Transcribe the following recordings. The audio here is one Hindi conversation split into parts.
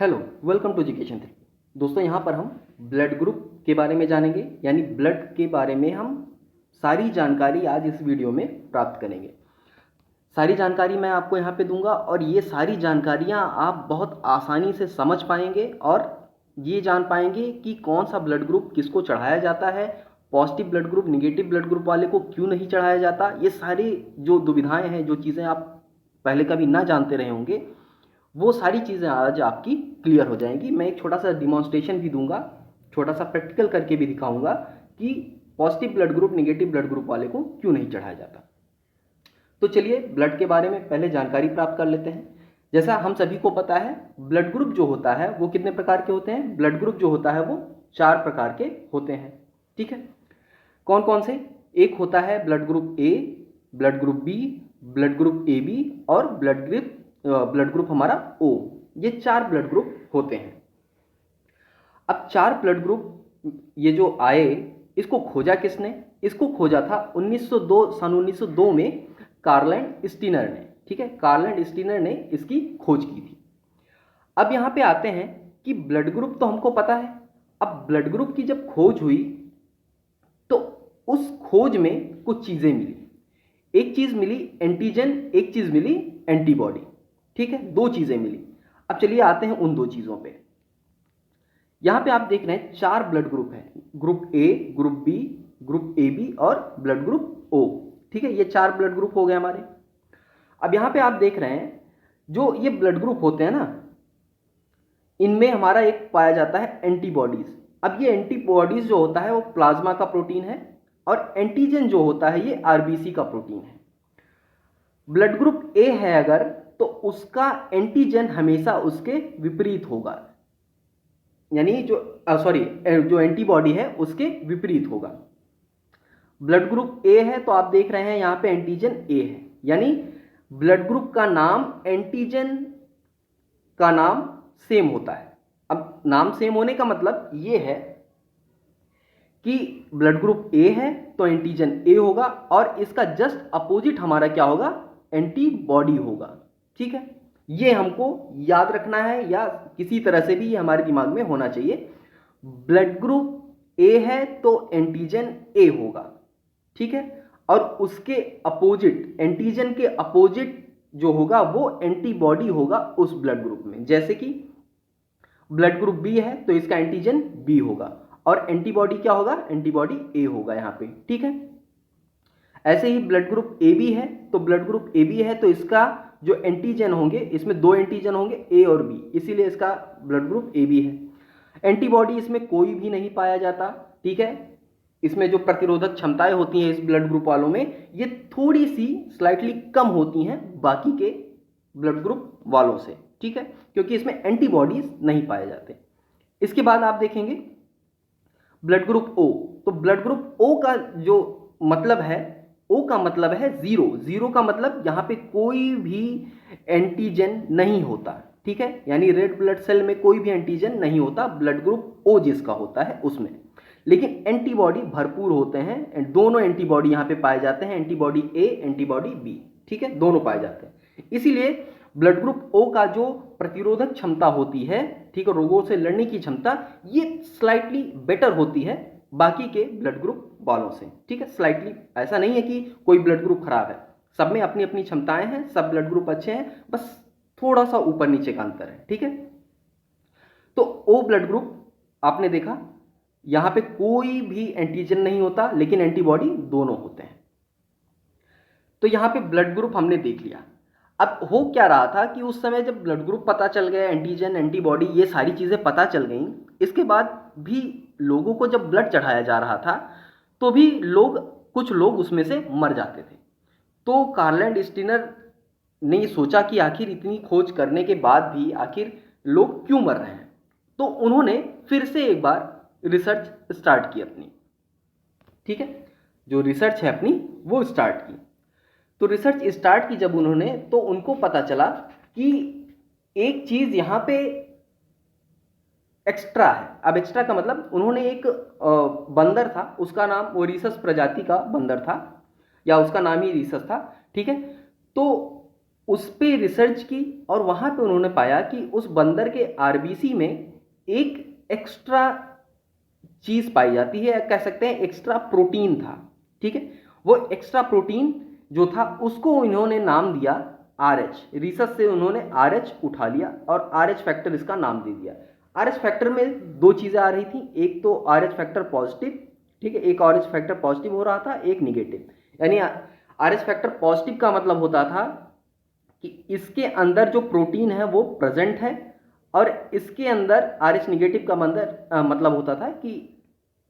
Hello, welcome to education therapy. दोस्तों, यहाँ पर हम ब्लड ग्रुप के बारे में जानेंगे, यानी ब्लड के बारे में हम सारी जानकारी आज इस वीडियो में प्राप्त करेंगे। सारी जानकारी मैं आपको यहाँ पे दूंगा और ये सारी जानकारियाँ आप बहुत आसानी से समझ पाएंगे और ये जान पाएंगे कि कौन सा ब्लड ग्रुप किसको चढ़ाया जाता है, positive blood group negative blood group वाले को क्यों नहीं चढ़ाया जाता। ये सारी जो दुविधाएँ हैं, जो चीज़ें आप पहले कभी ना जानते रहे होंगे, वो सारी चीज़ें आज आपकी क्लियर हो जाएंगी। मैं एक छोटा सा डिमॉन्स्ट्रेशन भी दूंगा, छोटा सा प्रैक्टिकल करके भी दिखाऊंगा कि positive blood group negative blood group वाले को क्यों नहीं चढ़ाया जाता। तो चलिए ब्लड के बारे में पहले जानकारी प्राप्त कर लेते हैं। जैसा हम सभी को पता है, ब्लड ग्रुप जो होता है वो कितने प्रकार के होते हैं। ब्लड ग्रुप जो होता है वो 4 प्रकार के होते हैं। ठीक है, कौन कौन से? एक होता है blood group A, blood group B, blood group A B और ब्लड ग्रुप हमारा ओ। ये 4 ब्लड ग्रुप होते हैं। अब 4 ब्लड ग्रुप ये जो आए, इसको खोजा किसने? इसको खोजा था 1902 में कार्ल एंड स्टीनर ने। ठीक है, कार्ल एंड स्टीनर ने इसकी खोज की थी। अब यहाँ पे आते हैं कि ब्लड ग्रुप तो हमको पता है। अब ब्लड ग्रुप की जब खोज हुई तो उस खोज में कुछ चीजें मिली। एक चीज मिली एंटीजन, एक चीज मिली एंटीबॉडी। ठीक है, 2 चीजें मिली। अब चलिए आते हैं उन 2 चीजों पे। यहां पे आप देख रहे हैं 4 ब्लड ग्रुप है, group A, group B, group A B और ब्लड ग्रुप ओ। ठीक है, ये 4 ब्लड ग्रुप हो गए हमारे। अब यहां पे आप देख रहे हैं जो ये ब्लड ग्रुप होते हैं ना, इनमें हमारा एक पाया जाता है एंटीबॉडीज। अब ये एंटीबॉडीज जो होता है वो प्लाज्मा का प्रोटीन है और एंटीजन जो होता है ये आरबीसी का प्रोटीन है। ब्लड ग्रुप ए है अगर, तो उसका एंटीजन हमेशा उसके विपरीत होगा, यानी जो एंटीबॉडी है उसके विपरीत होगा। ब्लड ग्रुप ए है तो आप देख रहे हैं यहां पे एंटीजन ए है, यानी ब्लड ग्रुप का नाम एंटीजन का नाम सेम होता है। अब नाम सेम होने का मतलब ये है कि ब्लड ग्रुप ए है तो एंटीजन ए होगा और इसका जस्ट अपोजिट हमारा क्या होगा? एंटीबॉडी होगा। ठीक है, ये हमको याद रखना है या किसी तरह से भी ये हमारे दिमाग में होना चाहिए। ब्लड ग्रुप ए है तो एंटीजन ए होगा। ठीक है, और उसके अपोजिट, एंटीजन के अपोजिट जो होगा वो एंटीबॉडी होगा उस ब्लड ग्रुप में। जैसे कि ब्लड ग्रुप बी है तो इसका एंटीजन बी होगा और एंटीबॉडी क्या होगा? एंटीबॉडी ए होगा यहां पे। ठीक है, ऐसे ही ब्लड ग्रुप ए बी है तो ब्लड ग्रुप ए बी है तो इसका जो एंटीजन होंगे, इसमें 2 एंटीजन होंगे ए और बी, इसीलिए इसका ब्लड ग्रुप ए बी है। एंटीबॉडी इसमें कोई भी नहीं पाया जाता। ठीक है, इसमें जो प्रतिरोधक क्षमताएं होती हैं इस ब्लड ग्रुप वालों में, ये थोड़ी सी स्लाइटली कम होती हैं बाकी के ब्लड ग्रुप वालों से। ठीक है, क्योंकि इसमें एंटीबॉडीज नहीं पाए जाते। इसके बाद आप देखेंगे ब्लड ग्रुप ओ। तो ब्लड ग्रुप ओ का जो मतलब है, ओ का मतलब है 0। 0 का मतलब यहां पे कोई भी एंटीजन नहीं होता। ठीक है, यानी रेड ब्लड सेल में कोई भी एंटीजन नहीं होता, ब्लड ग्रुप ओ जिसका होता है उसमें। लेकिन एंटीबॉडी भरपूर होते हैं, दोनों एंटीबॉडी यहां पे पाए जाते हैं, एंटीबॉडी ए, एंटीबॉडी बी। ठीक है, दोनों पाए जाते हैं। इसीलिए ब्लड ग्रुप ओ का जो प्रतिरोधक क्षमता होती है, ठीक है, रोगों से लड़ने की क्षमता, ये स्लाइटली बेटर होती है बाकी के ब्लड ग्रुप वालों से। ठीक है, स्लाइटली, ऐसा नहीं है कि कोई ब्लड ग्रुप खराब है, सब में अपनी अपनी क्षमताएं हैं, सब ब्लड ग्रुप अच्छे हैं, बस थोड़ा सा ऊपर नीचे का अंतर है। ठीक है, तो ओ ब्लड ग्रुप आपने देखा यहां पे कोई भी एंटीजन नहीं होता लेकिन एंटीबॉडी दोनों होते हैं। तो यहां पे ब्लड ग्रुप हमने देख लिया। अब हो क्या रहा था कि उस समय जब ब्लड ग्रुप पता चल गया, एंटीजन, एंटीबॉडी, ये सारी चीजें पता चल गई, इसके बाद भी लोगों को जब ब्लड चढ़ाया जा रहा था तो भी कुछ लोग उसमें से मर जाते थे। तो कार्ल एंड स्टीनर ने ये सोचा कि आखिर इतनी खोज करने के बाद भी आखिर लोग क्यों मर रहे हैं। तो उन्होंने फिर से एक बार रिसर्च स्टार्ट की अपनी। ठीक है, जो रिसर्च है अपनी वो स्टार्ट की। तो रिसर्च स्टार्ट की जब उन्होंने, तो उनको पता चला कि एक चीज यहां पे एक्स्ट्रा है। अब एक्स्ट्रा का मतलब, उन्होंने एक बंदर था, उसका नाम, वो रीसस प्रजाति का बंदर था या उसका नाम ही रीसस था। ठीक है, तो उस पे रिसर्च की और वहाँ पे उन्होंने पाया कि उस बंदर के आरबीसी में एक एक्स्ट्रा चीज़ पाई जाती है, कह सकते हैं एक्स्ट्रा प्रोटीन था। ठीक है, वो एक्स्ट्रा प्रोटीन जो था उसको इन्होंने नाम दिया RH। रिसर्च से उन्होंने RH उठा लिया और RH फैक्टर इसका नाम दे दिया। RH फैक्टर में दो चीज़ें आ रही थी, एक तो RH फैक्टर पॉजिटिव, ठीक है, एक RH फैक्टर पॉजिटिव हो रहा था, एक निगेटिव। यानी RH फैक्टर पॉजिटिव का मतलब होता था कि इसके अंदर जो प्रोटीन है वो प्रेजेंट है, और इसके अंदर RH निगेटिव का मतलब होता था कि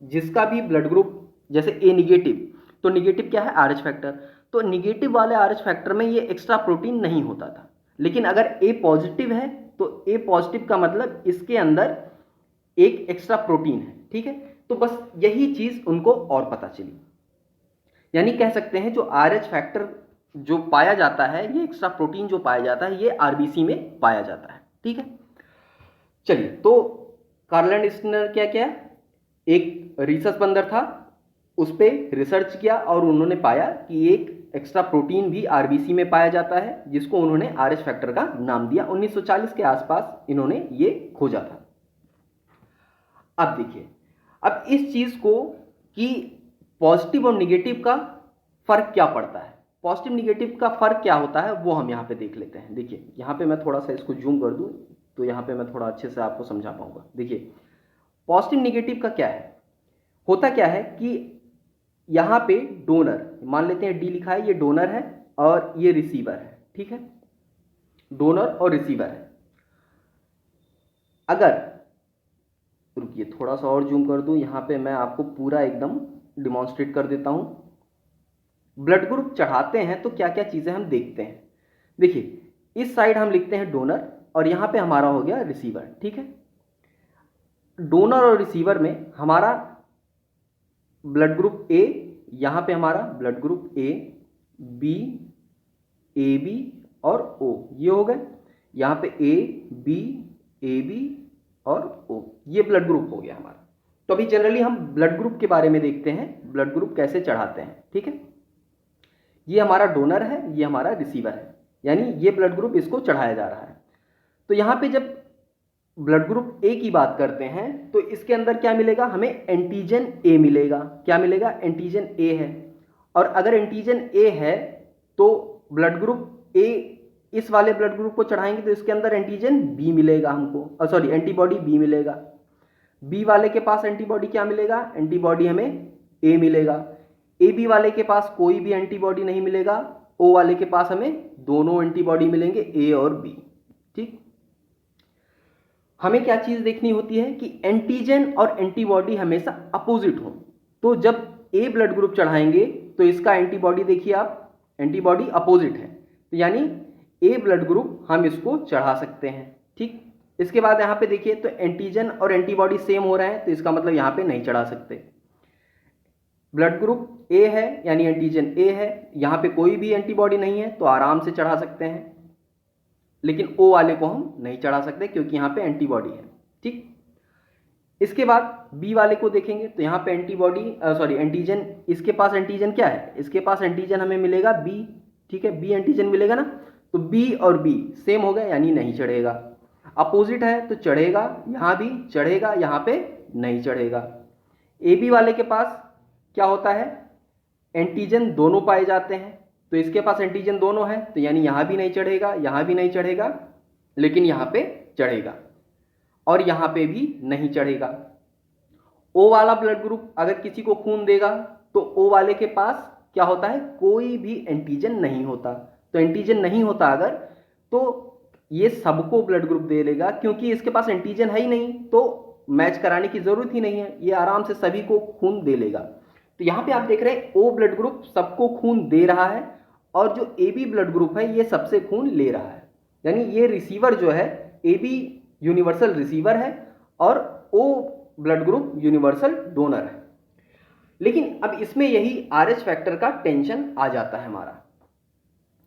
जिसका भी ब्लड ग्रुप, जैसे ए निगेटिव, तो निगेटिव क्या है, RH फैक्टर, तो निगेटिव वाले RH फैक्टर में ये एक्स्ट्रा प्रोटीन नहीं होता था। लेकिन अगर ए पॉजिटिव है तो ए पॉजिटिव का मतलब इसके अंदर एक एक्स्ट्रा प्रोटीन है। ठीक है, तो बस यही चीज उनको और पता चली। यानी कह सकते हैं जो RH फैक्टर जो पाया जाता है, ये एक्स्ट्रा प्रोटीन जो पाया जाता है, ये आरबीसी में पाया जाता है। ठीक है, चलिए, तो कार्ल एंड स्टिनर क्या क्या, एक रिसर्च बंदर था, उस पर रिसर्च किया और उन्होंने पाया कि एक एक्स्ट्रा प्रोटीन भी आरबीसी में पाया जाता है, जिसको उन्होंने RH फैक्टर का नाम दिया। 1940 के आसपास इन्होंने ये खोजा था। अब देखिए, अब इस चीज को कि पॉजिटिव और निगेटिव का फर्क क्या पड़ता है, पॉजिटिव निगेटिव का फर्क क्या होता है, वो हम यहाँ पे देख लेते हैं। देखिए, यहाँ पे मैं थोड़ा सा इसको जूम कर दूं तो यहाँ पे मैं थोड़ा अच्छे से आपको समझा पाऊंगा। देखिए, पॉजिटिव निगेटिव का क्या है, होता क्या है कि यहाँ पे डोनर, मान लेते हैं डी लिखा है, ये डोनर है और ये रिसीवर है। ठीक है, डोनर और रिसीवर है। अगर, रुकिए थोड़ा सा और जूम कर दूं, यहाँ पे मैं आपको पूरा एकदम डिमॉन्स्ट्रेट कर देता हूं। ब्लड ग्रुप चढ़ाते हैं तो क्या क्या चीजें हम देखते हैं। देखिए, इस साइड हम लिखते हैं डोनर और यहाँ पे हमारा हो गया रिसीवर। ठीक है, डोनर और रिसीवर में हमारा ब्लड ग्रुप ए, यहाँ पे हमारा blood group A, B, A B और ओ, ये हो गए। यहाँ पे ए बी, ए बी और ओ, ये ब्लड ग्रुप हो गया हमारा। तो अभी जनरली हम ब्लड ग्रुप के बारे में देखते हैं, ब्लड ग्रुप कैसे चढ़ाते हैं। ठीक है, ये हमारा डोनर है, ये हमारा रिसीवर है, यानी ये ब्लड ग्रुप इसको चढ़ाया जा रहा है। तो यहाँ पे जब ब्लड ग्रुप ए की बात करते हैं तो इसके अंदर क्या मिलेगा, हमें एंटीजन ए मिलेगा। क्या मिलेगा, एंटीजन ए है। और अगर एंटीजन ए है तो ब्लड ग्रुप ए, इस वाले ब्लड ग्रुप को चढ़ाएंगे तो इसके अंदर एंटीजन बी मिलेगा हमको, सॉरी एंटीबॉडी बी मिलेगा। बी वाले के पास एंटीबॉडी क्या मिलेगा, एंटीबॉडी हमें ए मिलेगा। ए बी वाले के पास कोई भी एंटीबॉडी नहीं मिलेगा, ओ वाले के पास हमें दोनों एंटीबॉडी मिलेंगे, ए और बी। ठीक, हमें क्या चीज देखनी होती है कि एंटीजन और एंटीबॉडी हमेशा अपोजिट हो। तो जब ए ब्लड ग्रुप चढ़ाएंगे तो इसका एंटीबॉडी देखिए आप, एंटीबॉडी अपोजिट है, तो यानी ए ब्लड ग्रुप हम इसको चढ़ा सकते हैं। ठीक, इसके बाद यहाँ पे देखिए तो एंटीजन और एंटीबॉडी सेम हो रहे हैं, तो इसका मतलब यहाँ पे नहीं चढ़ा सकते। ब्लड ग्रुप ए है यानी एंटीजन ए है, यहाँ पे कोई भी एंटीबॉडी नहीं है तो आराम से चढ़ा सकते हैं। लेकिन ओ वाले को हम नहीं चढ़ा सकते क्योंकि यहाँ पे एंटीबॉडी है। ठीक, इसके बाद बी वाले को देखेंगे तो यहाँ पे एंटीबॉडी, सॉरी एंटीजन, इसके पास एंटीजन क्या है, इसके पास एंटीजन हमें मिलेगा बी। ठीक है, बी एंटीजन मिलेगा ना, तो बी और बी सेम हो गए यानी नहीं चढ़ेगा। अपोजिट है तो चढ़ेगा, यहाँ भी चढ़ेगा, यहाँ पे नहीं चढ़ेगा। ए बी वाले के पास क्या होता है, एंटीजन दोनों पाए जाते हैं, तो इसके पास एंटीजन दोनों है तो यानी यहाँ भी नहीं चढ़ेगा, यहाँ भी नहीं चढ़ेगा, लेकिन यहाँ पे चढ़ेगा और यहाँ पे भी नहीं चढ़ेगा। ओ वाला ब्लड ग्रुप अगर किसी को खून देगा तो ओ वाले के पास क्या होता है, कोई भी एंटीजन नहीं होता। तो एंटीजन नहीं होता अगर, तो ये सबको ब्लड ग्रुप दे लेगा, क्योंकि इसके पास एंटीजन है ही नहीं तो मैच कराने की जरूरत ही नहीं है, ये आराम से सभी को खून दे लेगा। तो यहाँ पे आप देख रहे हैं ओ ब्लड ग्रुप सबको खून दे रहा है और जो ए बी ब्लड ग्रुप है ये सबसे खून ले रहा है। यानी ये रिसीवर जो है, ए बी यूनिवर्सल रिसीवर है और O blood group universal donor है। लेकिन अब इसमें यही RH फैक्टर का टेंशन आ जाता है, हमारा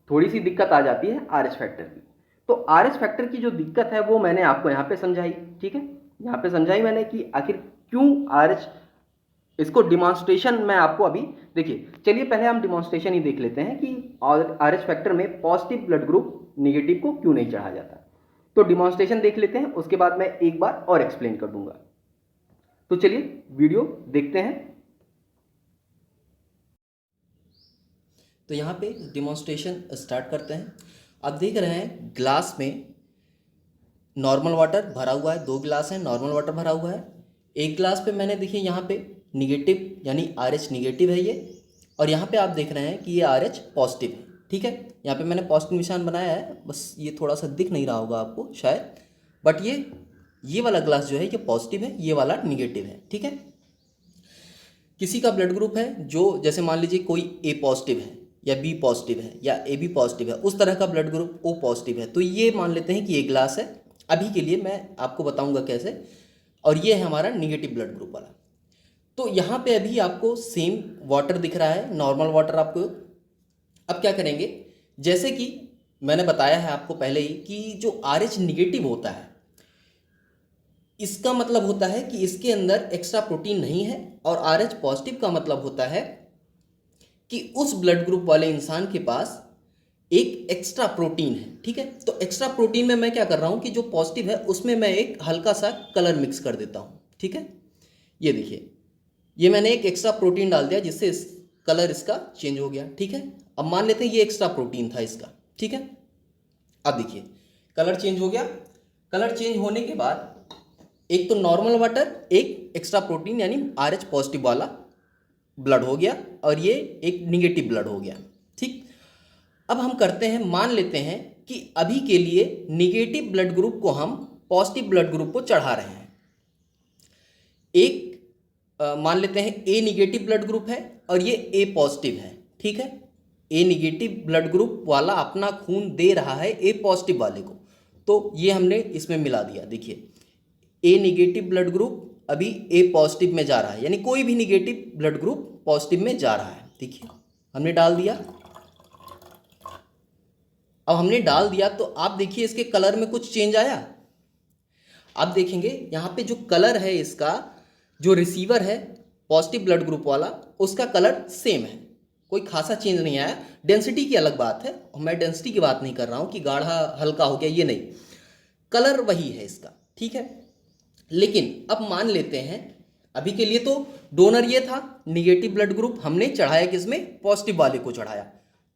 थोड़ी सी दिक्कत आ जाती है RH फैक्टर की। तो RH फैक्टर की जो दिक्कत है वो मैंने आपको यहाँ पे समझाई। ठीक है, यहाँ पे समझाई मैंने कि आखिर क्यों RH इसको डिमॉन्स्ट्रेशन मैं आपको अभी देखिए, चलिए पहले हम डिमॉन्स्ट्रेशन ही देख लेते हैं कि आरएच फैक्टर में पॉजिटिव ब्लड ग्रुप निगेटिव को क्यों नहीं चढ़ा जाता। तो डिमॉन्स्ट्रेशन देख लेते हैं, उसके बाद मैं एक बार और एक्सप्लेन कर दूंगा। तो चलिए वीडियो देखते हैं। तो यहाँ पे डिमॉन्स्ट्रेशन स्टार्ट करते हैं। आप देख रहे हैं ग्लास में नॉर्मल वाटर भरा हुआ है, 2 गिलास हैं, नॉर्मल वाटर भरा हुआ है। एक गिलास पे मैंने देखिए यहाँ पे निगेटिव यानी RH निगेटिव है ये, और यहाँ पे आप देख रहे हैं कि ये RH पॉजिटिव है। ठीक है, यहाँ पे मैंने पॉजिटिव निशान बनाया है, बस ये थोड़ा सा दिख नहीं रहा होगा आपको शायद, बट ये वाला ग्लास जो है ये पॉजिटिव है, ये वाला निगेटिव है। ठीक है, किसी का ब्लड ग्रुप है जो जैसे मान लीजिए कोई A पॉजिटिव है या B पॉजिटिव है या AB पॉजिटिव है, उस तरह का ब्लड ग्रुप O पॉजिटिव है, तो ये मान लेते हैं कि ये ग्लास है। अभी के लिए मैं आपको बताऊंगा कैसे, और ये है हमारा निगेटिव ब्लड ग्रुप वाला। तो यहाँ पे अभी आपको सेम वाटर दिख रहा है, नॉर्मल वाटर आपको। अब क्या करेंगे, जैसे कि मैंने बताया है आपको पहले ही कि जो RH निगेटिव होता है, इसका मतलब होता है कि इसके अंदर एक्स्ट्रा प्रोटीन नहीं है, और RH पॉजिटिव का मतलब होता है कि उस ब्लड ग्रुप वाले इंसान के पास एक एक्स्ट्रा प्रोटीन है। ठीक है, तो एक्स्ट्रा प्रोटीन में मैं क्या कर रहा हूं कि जो पॉजिटिव है उसमें मैं एक हल्का सा कलर मिक्स कर देता हूं। ठीक है, ये देखिए, ये मैंने एक एक्स्ट्रा प्रोटीन डाल दिया जिससे कलर इसका चेंज हो गया। ठीक है, अब मान लेते हैं ये एक्स्ट्रा प्रोटीन था इसका। ठीक है, अब देखिए कलर चेंज हो गया। कलर चेंज होने के बाद एक तो नॉर्मल वाटर, एक एक्स्ट्रा प्रोटीन यानी RH पॉजिटिव वाला ब्लड हो गया, और ये एक निगेटिव ब्लड हो गया। ठीक, अब हम करते हैं, मान लेते हैं कि अभी के लिए निगेटिव ब्लड ग्रुप को हम पॉजिटिव ब्लड ग्रुप को चढ़ा रहे हैं। मान लेते हैं A निगेटिव ब्लड ग्रुप है और ये A पॉजिटिव है। ठीक है, A निगेटिव ब्लड ग्रुप वाला अपना खून दे रहा है A पॉजिटिव वाले को, तो ये हमने इसमें मिला दिया। देखिए A निगेटिव ब्लड ग्रुप अभी A पॉजिटिव में जा रहा है, यानी कोई भी निगेटिव ब्लड ग्रुप पॉजिटिव में जा रहा है। देखिए हमने डाल दिया। अब हमने डाल दिया तो आप देखिए इसके कलर में कुछ चेंज आया। आप देखेंगे यहाँ पे जो कलर है इसका, जो रिसीवर है पॉजिटिव ब्लड ग्रुप वाला, उसका कलर सेम है, कोई खासा चेंज नहीं आया। डेंसिटी की अलग बात है, और मैं डेंसिटी की बात नहीं कर रहा हूँ कि गाढ़ा हल्का हो गया, ये नहीं, कलर वही है इसका। ठीक है, लेकिन अब मान लेते हैं अभी के लिए तो डोनर ये था, निगेटिव ब्लड ग्रुप हमने चढ़ाया किसमें, पॉजिटिव वाले को चढ़ाया,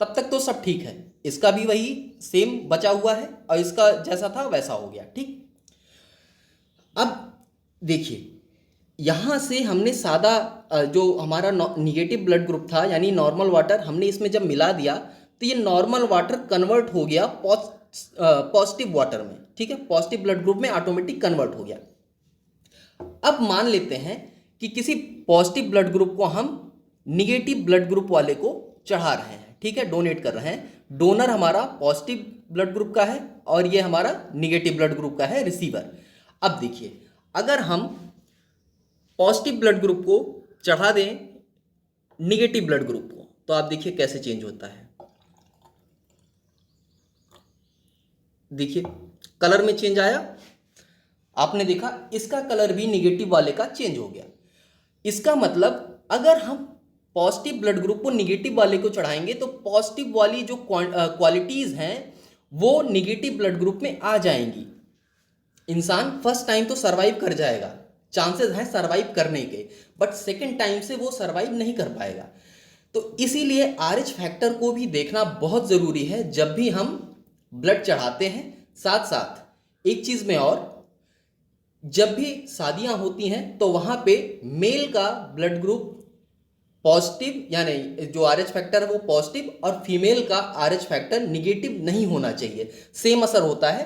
तब तक तो सब ठीक है। इसका भी वही सेम बचा हुआ है और इसका जैसा था वैसा हो गया। ठीक, अब देखिए यहाँ से हमने सादा जो हमारा निगेटिव ब्लड ग्रुप था यानी नॉर्मल वाटर, हमने इसमें जब मिला दिया तो ये नॉर्मल वाटर कन्वर्ट हो गया पॉजिटिव वाटर में। ठीक है, पॉजिटिव ब्लड ग्रुप में ऑटोमेटिक कन्वर्ट हो गया। अब मान लेते हैं कि किसी पॉजिटिव ब्लड ग्रुप को हम निगेटिव ब्लड ग्रुप वाले को चढ़ा रहे हैं। ठीक है, डोनेट कर रहे हैं। डोनर हमारा पॉजिटिव ब्लड ग्रुप का है और ये हमारा निगेटिव ब्लड ग्रुप का है रिसीवर। अब देखिए अगर हम पॉजिटिव ब्लड ग्रुप को चढ़ा दें निगेटिव ब्लड ग्रुप को, तो आप देखिए कैसे चेंज होता है। देखिए कलर में चेंज आया, आपने देखा इसका कलर भी निगेटिव वाले का चेंज हो गया। इसका मतलब अगर हम पॉजिटिव ब्लड ग्रुप को निगेटिव वाले को चढ़ाएंगे तो पॉजिटिव वाली जो क्वालिटीज हैं वो निगेटिव ब्लड ग्रुप में आ जाएंगी। इंसान फर्स्ट टाइम तो सरवाइव कर जाएगा, चांसेस हैं सरवाइव करने के, बट सेकेंड टाइम से वो सरवाइव नहीं कर पाएगा। तो इसीलिए RH फैक्टर को भी देखना बहुत ज़रूरी है जब भी हम ब्लड चढ़ाते हैं। साथ साथ एक चीज़ में और, जब भी शादियां होती हैं तो वहां पे मेल का ब्लड ग्रुप पॉजिटिव यानी जो RH फैक्टर है वो पॉजिटिव, और फीमेल का RH फैक्टर निगेटिव नहीं होना चाहिए। सेम असर होता है,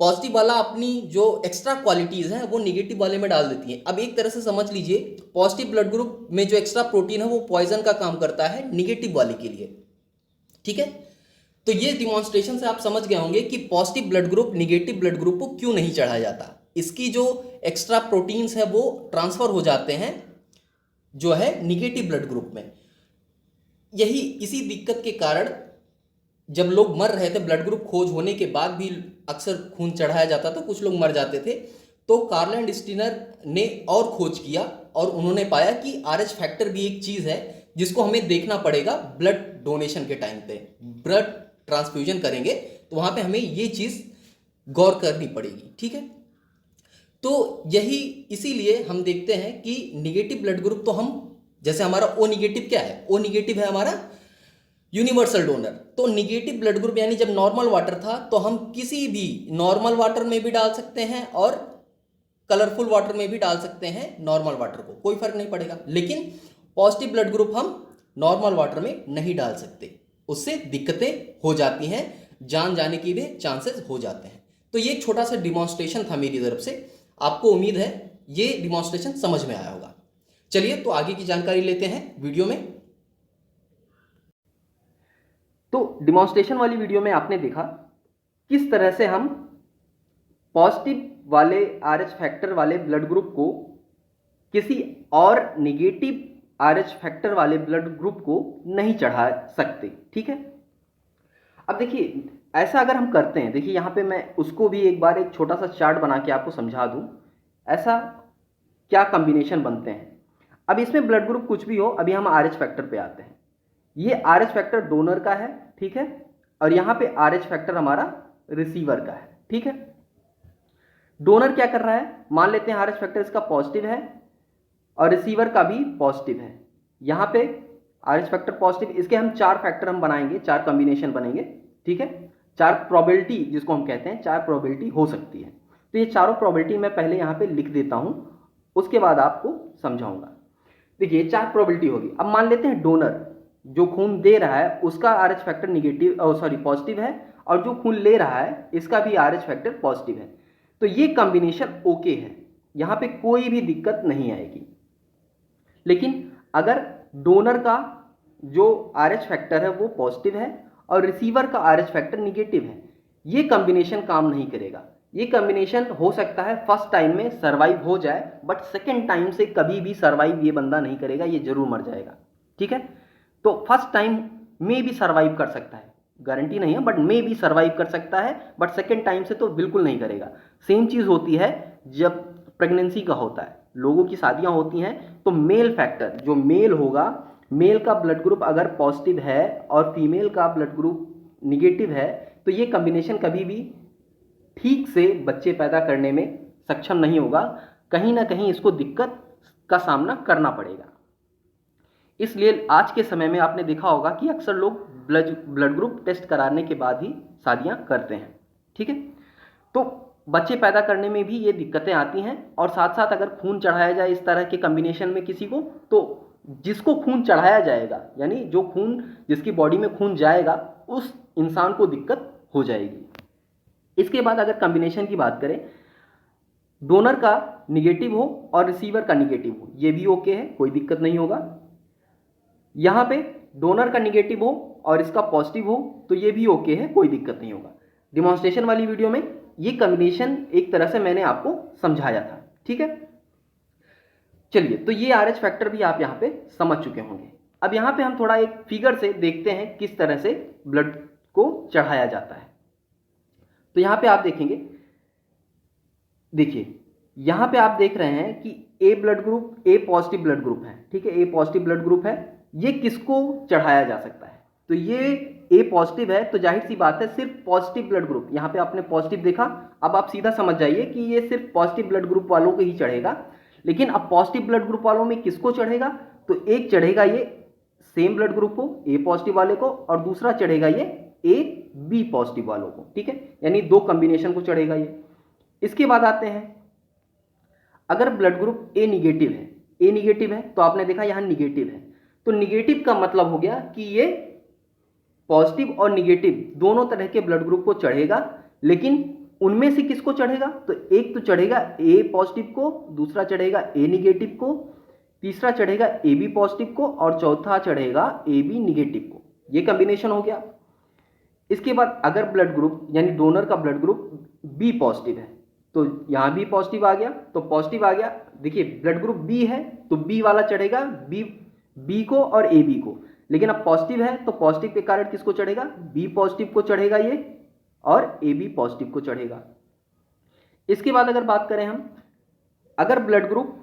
पॉजिटिव वाला अपनी जो एक्स्ट्रा क्वालिटीज़ हैं वो निगेटिव वाले में डाल देती हैं। अब एक तरह से समझ लीजिए पॉजिटिव ब्लड ग्रुप में जो एक्स्ट्रा प्रोटीन है वो पॉइजन का काम करता है निगेटिव वाले के लिए। ठीक है, तो ये डिमॉन्स्ट्रेशन से आप समझ गए होंगे कि positive blood group negative blood group को क्यों नहीं चढ़ाया जाता। इसकी जो एक्स्ट्रा प्रोटीन्स है वो ट्रांसफर हो जाते हैं जो है निगेटिव ब्लड ग्रुप में। इसी दिक्कत के कारण जब लोग मर रहे थे, ब्लड ग्रुप खोज होने के बाद भी अक्सर खून चढ़ाया जाता था, कुछ लोग मर जाते थे, तो कार्ल एंड स्टीनर ने और खोज किया और उन्होंने पाया कि RH फैक्टर भी एक चीज़ है जिसको हमें देखना पड़ेगा ब्लड डोनेशन के टाइम पे। ब्लड ट्रांसफ्यूजन करेंगे तो वहाँ पे हमें ये चीज़ गौर करनी पड़ेगी, ठीक है। तो यही इसीलिए हम देखते हैं कि निगेटिव ब्लड ग्रुप तो हम, जैसे हमारा ओ निगेटिव क्या है, ओ निगेटिव है हमारा यूनिवर्सल डोनर। तो निगेटिव ब्लड ग्रुप यानी जब नॉर्मल वाटर था तो हम किसी भी नॉर्मल वाटर में भी डाल सकते हैं और कलरफुल वाटर में भी डाल सकते हैं नॉर्मल वाटर को, कोई फर्क नहीं पड़ेगा। लेकिन पॉजिटिव ब्लड ग्रुप हम नॉर्मल वाटर में नहीं डाल सकते, उससे दिक्कतें हो जाती हैं, जान जाने की भी चांसेस हो जाते हैं। तो ये एक छोटा सा डिमॉन्स्ट्रेशन था मेरी तरफ से, आपको उम्मीद है ये डिमॉन्स्ट्रेशन समझ में आया होगा। चलिए तो आगे की जानकारी लेते हैं वीडियो में। तो डिमॉन्स्ट्रेशन वाली वीडियो में आपने देखा किस तरह से हम पॉजिटिव वाले RH फैक्टर वाले ब्लड ग्रुप को किसी और नेगेटिव RH फैक्टर वाले ब्लड ग्रुप को नहीं चढ़ा सकते, ठीक है। अब देखिए ऐसा अगर हम करते हैं, देखिए यहाँ पे मैं उसको भी एक बार एक छोटा सा चार्ट बना के आपको समझा दूं, ऐसा क्या कॉम्बिनेशन बनते हैं। अब इसमें ब्लड ग्रुप कुछ भी हो, अभी हम RH फैक्टर पे आते हैं। ये RH फैक्टर डोनर का है, ठीक है, और यहाँ पे RH फैक्टर हमारा रिसीवर का है, ठीक है। डोनर क्या कर रहा है, मान लेते हैं RH फैक्टर इसका पॉजिटिव है और रिसीवर का भी पॉजिटिव है। यहाँ पे RH फैक्टर पॉजिटिव, इसके हम 4 फैक्टर हम बनाएंगे, 4 कॉम्बिनेशन बनेंगे, ठीक है। 4 प्रोबेबिलिटी जिसको हम कहते हैं, 4 प्रोबेबिलिटी हो सकती है। तो ये चारों प्रोबेबिलिटी मैं पहले यहाँ पे लिख देता हूँ, उसके बाद आपको समझाऊंगा। देखिए 4 प्रोबेबिलिटी होगी। अब मान लेते हैं डोनर जो खून दे रहा है उसका RH फैक्टर पॉजिटिव है, और जो खून ले रहा है इसका भी RH फैक्टर पॉजिटिव है। तो ये कॉम्बिनेशन ओके है, यहाँ पे कोई भी दिक्कत नहीं आएगी। लेकिन अगर डोनर का जो RH फैक्टर है वो पॉजिटिव है और रिसीवर का RH फैक्टर निगेटिव है, ये कॉम्बिनेशन काम नहीं करेगा। ये कॉम्बिनेशन हो सकता है फर्स्ट टाइम में सर्वाइव हो जाए, बट सेकेंड टाइम से कभी भी सर्वाइव ये बंदा नहीं करेगा, ये जरूर मर जाएगा, ठीक है। तो फर्स्ट टाइम में भी सर्वाइव कर सकता है, गारंटी नहीं है, बट में भी सर्वाइव कर सकता है, बट सेकेंड टाइम से तो बिल्कुल नहीं करेगा। सेम चीज़ होती है जब प्रेगनेंसी का होता है, लोगों की शादियां होती हैं, तो मेल फैक्टर जो मेल होगा, मेल का ब्लड ग्रुप अगर पॉजिटिव है और फीमेल का ब्लड ग्रुप निगेटिव है, तो ये कॉम्बिनेशन कभी भी ठीक से बच्चे पैदा करने में सक्षम नहीं होगा, कहीं ना कहीं इसको दिक्कत का सामना करना पड़ेगा। इसलिए आज के समय में आपने देखा होगा कि अक्सर लोग ब्लड ग्रुप टेस्ट कराने के बाद ही शादियां करते हैं, ठीक है। तो बच्चे पैदा करने में भी ये दिक्कतें आती हैं, और साथ साथ अगर खून चढ़ाया जाए इस तरह के कॉम्बिनेशन में किसी को, तो जिसको खून चढ़ाया जाएगा यानी जो खून जिसकी बॉडी में खून जाएगा उस इंसान को दिक्कत हो जाएगी। इसके बाद अगर कॉम्बिनेशन की बात करें, डोनर का निगेटिव हो और रिसीवर का निगेटिव हो, ये भी ओके है, कोई दिक्कत नहीं होगा। यहाँ पे डोनर का निगेटिव हो और इसका पॉजिटिव हो तो ये भी ओके है, कोई दिक्कत नहीं होगा। डिमॉन्स्ट्रेशन वाली वीडियो में ये कॉम्बिनेशन एक तरह से मैंने आपको समझाया था, ठीक है। चलिए, तो ये RH फैक्टर भी आप यहाँ पे समझ चुके होंगे। अब यहाँ पे हम थोड़ा एक फिगर से देखते हैं किस तरह से ब्लड को चढ़ाया जाता है। तो यहाँ पे आप देखेंगे, देखिए यहाँ पे आप देख रहे हैं कि ए ब्लड ग्रुप, ए पॉजिटिव ब्लड ग्रुप है, ठीक है, ए पॉजिटिव ब्लड ग्रुप है। ये किसको चढ़ाया जा सकता है, तो ये ए पॉजिटिव है, तो जाहिर सी बात है सिर्फ पॉजिटिव ब्लड ग्रुप, यहाँ पे आपने पॉजिटिव देखा, अब आप सीधा समझ जाइए कि ये सिर्फ पॉजिटिव ब्लड ग्रुप वालों को ही चढ़ेगा। लेकिन अब पॉजिटिव ब्लड ग्रुप वालों में किसको चढ़ेगा, तो एक चढ़ेगा ये सेम ब्लड ग्रुप को, ए पॉजिटिव वाले को, और दूसरा चढ़ेगा ये ए बी पॉजिटिव वालों को, ठीक है, यानी 2 कॉम्बिनेशन को चढ़ेगा ये। इसके बाद आते हैं, अगर ब्लड ग्रुप ए निगेटिव है, ए निगेटिव है तो आपने देखा यहाँ निगेटिव है, तो निगेटिव का मतलब हो गया कि ये पॉजिटिव और निगेटिव दोनों तरह के ब्लड ग्रुप को चढ़ेगा। लेकिन उनमें से किसको चढ़ेगा, तो एक तो चढ़ेगा ए पॉजिटिव को, दूसरा चढ़ेगा ए निगेटिव को, तीसरा चढ़ेगा ए बी पॉजिटिव को, और चौथा चढ़ेगा ए बी निगेटिव को। ये कॉम्बिनेशन हो गया। इसके बाद अगर ब्लड ग्रुप यानी डोनर का ब्लड ग्रुप बी पॉजिटिव है, तो यहाँ भी पॉजिटिव आ गया, तो पॉजिटिव आ गया। देखिए ब्लड ग्रुप बी है तो बी वाला चढ़ेगा बी को और ए बी को, लेकिन अब पॉजिटिव है तो पॉजिटिव के कारण किसको चढ़ेगा, बी पॉजिटिव को चढ़ेगा ये, और ए बी पॉजिटिव को चढ़ेगा। इसके बाद अगर बात करें हम, अगर ब्लड ग्रुप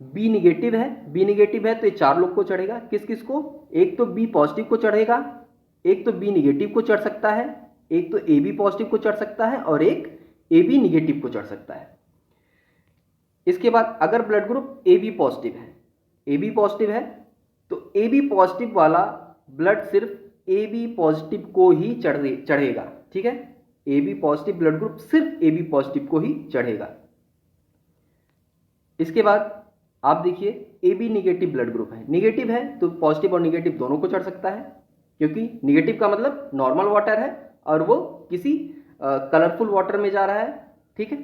बी निगेटिव है, बी निगेटिव है तो ये 4 लोग को चढ़ेगा। किस किस को? एक तो बी पॉजिटिव को चढ़ेगा, एक तो बी निगेटिव को चढ़ सकता है, एक तो ए बी पॉजिटिव को चढ़ सकता है और एक ए बी निगेटिव को चढ़ सकता है। इसके बाद अगर blood group A B positive है, ए बी पॉजिटिव है तो ए बी पॉजिटिव वाला ब्लड सिर्फ ए बी पॉजिटिव को ही चढ़ेगा। ठीक है, A B positive blood group सिर्फ ए बी पॉजिटिव को ही चढ़ेगा। इसके बाद आप देखिए A B negative blood group है, निगेटिव है तो पॉजिटिव और निगेटिव दोनों को चढ़ सकता है, क्योंकि निगेटिव का मतलब नॉर्मल वाटर है और वो किसी कलरफुल वाटर में जा रहा है। ठीक है,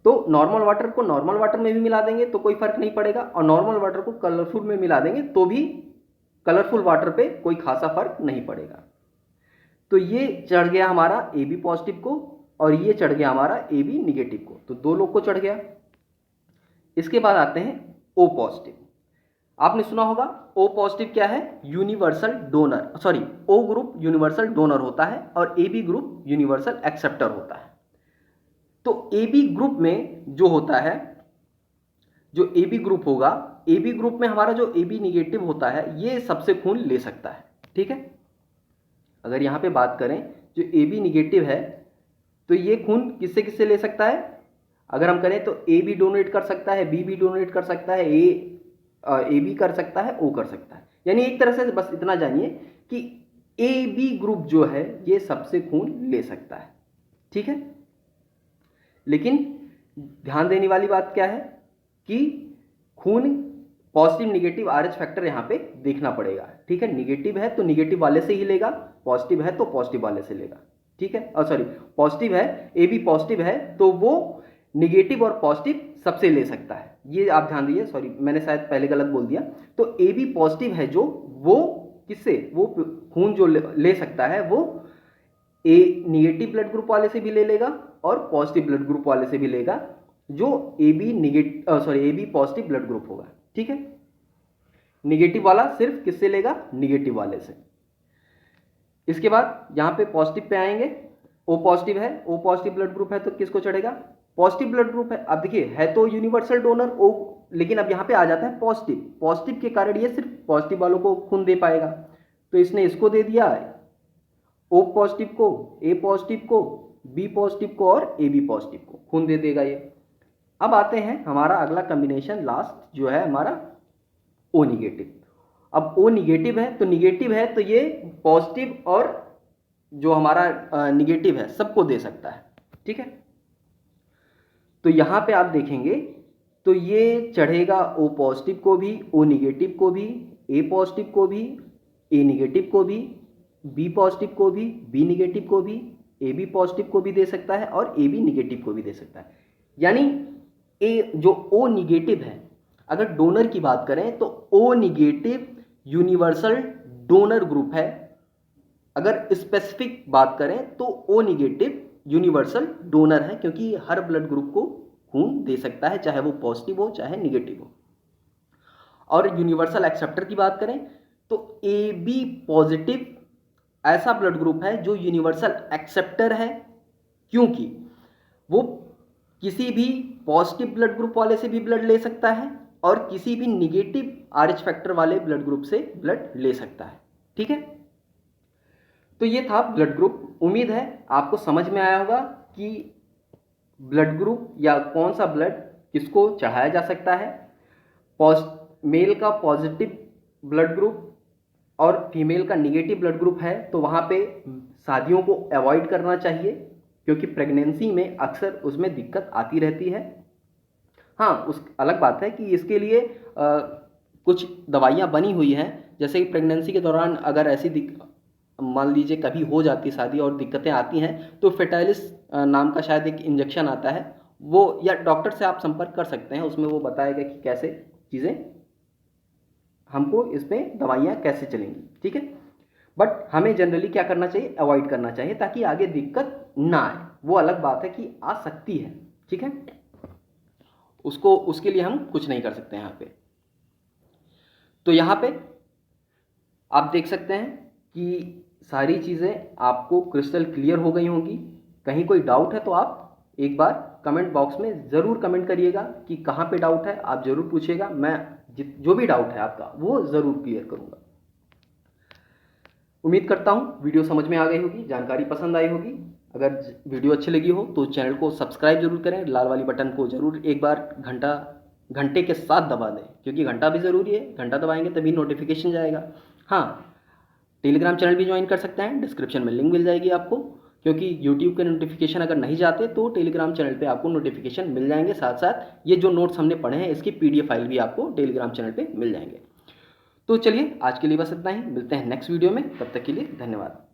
तो नॉर्मल वाटर को नॉर्मल वाटर में भी मिला देंगे तो कोई फर्क नहीं पड़ेगा, और नॉर्मल वाटर को कलरफुल में मिला देंगे तो भी कलरफुल वाटर पे कोई खासा फर्क नहीं पड़ेगा। तो ये चढ़ गया हमारा ए बी पॉजिटिव को और ये चढ़ गया हमारा ए बी निगेटिव को, तो 2 लोग को चढ़ गया। इसके बाद आते हैं ओ पॉजिटिव। आपने सुना होगा ओ पॉजिटिव क्या है? Universal donor, sorry O group universal donor होता है और A B group universal acceptor होता है। तो ए बी ग्रुप में जो होता है, जो ए बी ग्रुप होगा, ए बी ग्रुप में हमारा जो ए बी निगेटिव होता है ये सबसे खून ले सकता है। ठीक है, अगर यहाँ पे बात करें जो ए बी निगेटिव है तो ये खून किससे किससे ले सकता है? अगर हम करें तो ए बी डोनेट कर सकता है, बी भी डोनेट कर सकता है, ए बी कर सकता है, ओ कर सकता है। यानी एक तरह से बस इतना जानिए कि ए बी ग्रुप जो है ये सबसे खून ले सकता है। ठीक है, लेकिन ध्यान देने वाली बात क्या है कि खून positive negative R H factor यहाँ पे देखना पड़ेगा। ठीक है, निगेटिव है तो निगेटिव वाले से ही लेगा, पॉजिटिव है तो पॉजिटिव वाले से लेगा। ठीक है, और सॉरी पॉजिटिव है, ए बी पॉजिटिव है तो वो निगेटिव और पॉजिटिव सबसे ले सकता है, ये आप ध्यान दीजिए। सॉरी मैंने शायद पहले गलत बोल दिया। तो ए बी पॉजिटिव है जो वो किससे, वो खून जो ले सकता है वो ए निगेटिव ब्लड ग्रुप वाले से भी ले लेगा और पॉजिटिव ब्लड ग्रुप वाले से भी लेगा, जो A B A B positive blood group होगा। ठीक है, निगेटिव वाला सिर्फ किससे लेगा? निगेटिव वाले से। इसके बाद यहाँ पे पॉजिटिव पे आएंगे, ओ पॉजिटिव है, ओ पॉजिटिव ब्लड ग्रुप है तो किसको चढ़ेगा? पॉजिटिव ब्लड ग्रुप है। अब देखिए है तो यूनिवर्सल डोनर ओ, लेकिन अब यहाँ पे आ जाता है पॉजिटिव, पॉजिटिव के कारण ये सिर्फ पॉजिटिव वालों को खून दे पाएगा, तो इसने इसको दे दिया ओ पॉजिटिव को, ए पॉजिटिव को, बी पॉजिटिव को और ए बी पॉजिटिव को खून दे देगा ये। अब आते हैं हमारा अगला कॉम्बिनेशन लास्ट जो है हमारा ओ निगेटिव। अब ओ निगेटिव है तो ये पॉजिटिव और जो हमारा निगेटिव है सबको दे सकता है। ठीक है, तो यहाँ पे आप देखेंगे तो ये चढ़ेगा ओ पॉजिटिव को भी, ओ निगेटिव को भी, ए पॉजिटिव को भी, ए निगेटिव को भी, बी पॉजिटिव को भी, बी निगेटिव को भी, ए बी पॉजिटिव को भी दे सकता है और ए बी निगेटिव को भी दे सकता है। यानी ए जो ओ निगेटिव है, अगर डोनर की बात करें तो O negative universal donor group है। अगर स्पेसिफिक बात करें तो ओ निगेटिव यूनिवर्सल डोनर है, क्योंकि हर ब्लड ग्रुप को खून दे सकता है, चाहे वो पॉजिटिव हो चाहे निगेटिव हो। और यूनिवर्सल एक्सेप्टर की बात करें तो ए बी पॉजिटिव ऐसा ब्लड ग्रुप है जो यूनिवर्सल एक्सेप्टर है, क्योंकि वो किसी भी पॉजिटिव ब्लड ग्रुप वाले से भी ब्लड ले सकता है और किसी भी निगेटिव आर एच फैक्टर वाले ब्लड ग्रुप से ब्लड ले सकता है। ठीक है, तो ये था ब्लड ग्रुप। उम्मीद है आपको समझ में आया होगा कि ब्लड ग्रुप या कौन सा ब्लड किसको चढ़ाया जा सकता है। मेल का पॉजिटिव ब्लड ग्रुप और फीमेल का निगेटिव ब्लड ग्रुप है तो वहाँ पे शादियों को अवॉइड करना चाहिए, क्योंकि प्रेगनेंसी में अक्सर उसमें दिक्कत आती रहती है। हाँ, उस अलग बात है कि इसके लिए कुछ दवाइयाँ बनी हुई हैं, जैसे कि प्रेगनेंसी के दौरान अगर ऐसी मान लीजिए कभी हो जाती शादी और दिक्कतें आती हैं तो फेटाइलिस नाम का शायद एक इंजेक्शन आता है, वो या डॉक्टर से आप संपर्क कर सकते हैं, उसमें वो बताएगा कि कैसे चीज़ें हमको इसमें दवाइयाँ कैसे चलेंगी। ठीक है, बट हमें जनरली क्या करना चाहिए? अवॉइड करना चाहिए ताकि आगे दिक्कत ना आए। वो अलग बात है कि आ सकती है, ठीक है, उसके लिए हम कुछ नहीं कर सकते यहाँ पे। तो यहाँ पे आप देख सकते हैं कि सारी चीज़ें आपको क्रिस्टल क्लियर हो गई होंगी। कहीं कोई डाउट है तो आप एक बार कमेंट बॉक्स में ज़रूर कमेंट करिएगा कि कहाँ पे डाउट है, आप ज़रूर पूछिएगा। मैं जो भी डाउट है आपका वो ज़रूर क्लियर करूँगा। उम्मीद करता हूँ वीडियो समझ में आ गई होगी, जानकारी पसंद आई होगी। अगर वीडियो अच्छी लगी हो तो चैनल को सब्सक्राइब जरूर करें, लाल वाली बटन को ज़रूर एक बार घंटे के साथ दबा दें, क्योंकि घंटा भी ज़रूरी है। घंटा दबाएंगे तभी नोटिफिकेशन जाएगा। हाँ, टेलीग्राम चैनल भी ज्वाइन कर सकते हैं, डिस्क्रिप्शन में लिंक मिल जाएगी आपको, क्योंकि यूट्यूब के नोटिफिकेशन अगर नहीं जाते तो टेलीग्राम चैनल पे आपको नोटिफिकेशन मिल जाएंगे। साथ साथ ये जो नोट्स हमने पढ़े हैं इसकी PDF फाइल भी आपको टेलीग्राम चैनल पे मिल जाएंगे। तो चलिए आज के लिए बस इतना ही, मिलते हैं नेक्स्ट वीडियो में, तब तक के लिए धन्यवाद।